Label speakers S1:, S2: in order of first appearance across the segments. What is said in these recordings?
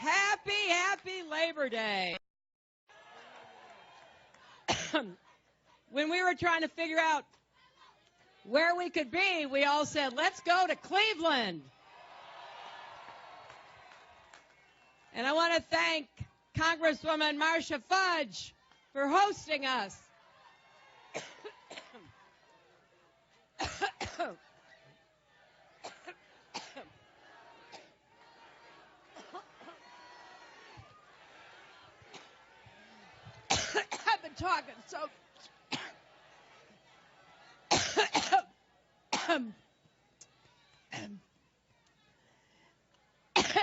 S1: Happy Labor Day. When we were trying to figure out where we could be, we all said, let's go to Cleveland. And I want to thank Congresswoman Marcia Fudge for hosting us. I've been talking so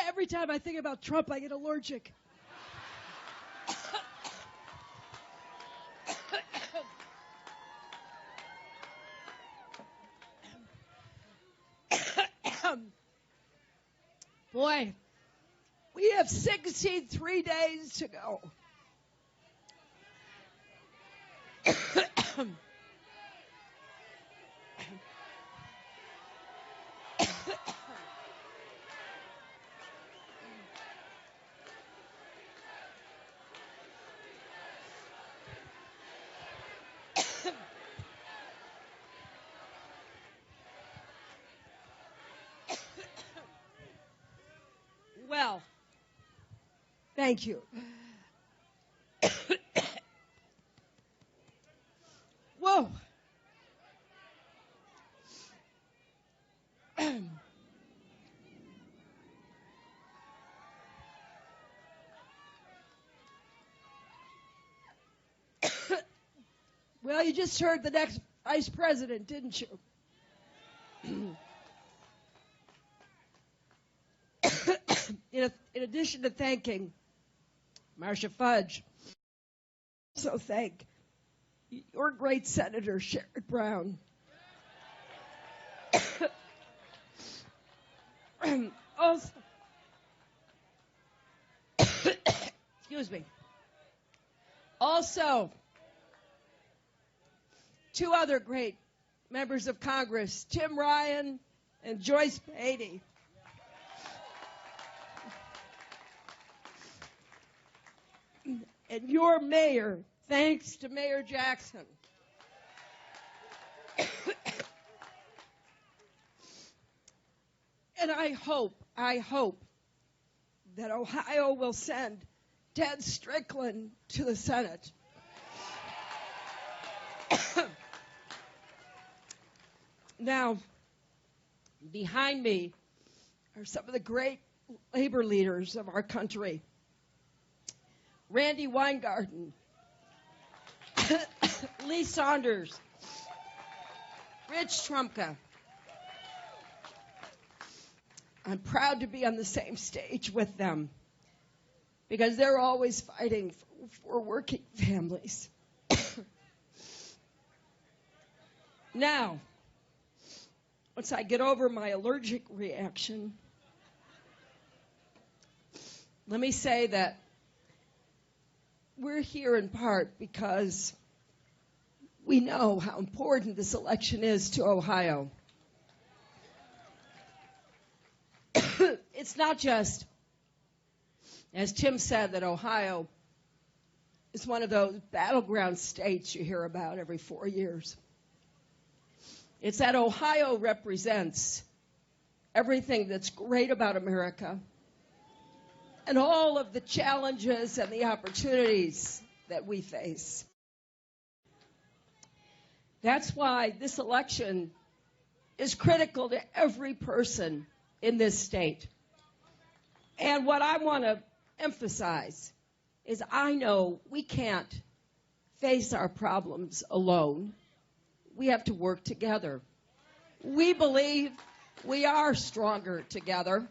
S1: every time I think about Trump, I get allergic. Boy, we have 63 days to go. Well, thank you. Whoa. Well, you just heard the next vice president, didn't you? In addition to thanking Marcia Fudge, I also thank your great Senator Sherrod Brown. Also, excuse me. Also, two other great members of Congress, Tim Ryan and Joyce Beatty. And your mayor, thanks to Mayor Jackson. And I hope that Ohio will send Ted Strickland to the Senate. Now, behind me are some of the great labor leaders of our country. Randy Weingarten, Lee Saunders, Rich Trumka. I'm proud to be on the same stage with them because they're always fighting for working families. Now, once I get over my allergic reaction, let me say that we're here in part because we know how important this election is to Ohio. It's not just, as Tim said, that Ohio is one of those battleground states you hear about every 4 years. It's that Ohio represents everything that's great about America and all of the challenges and the opportunities that we face. That's why this election is critical to every person in this state. And what I want to emphasize is I know we can't face our problems alone. We have to work together. We believe we are stronger together.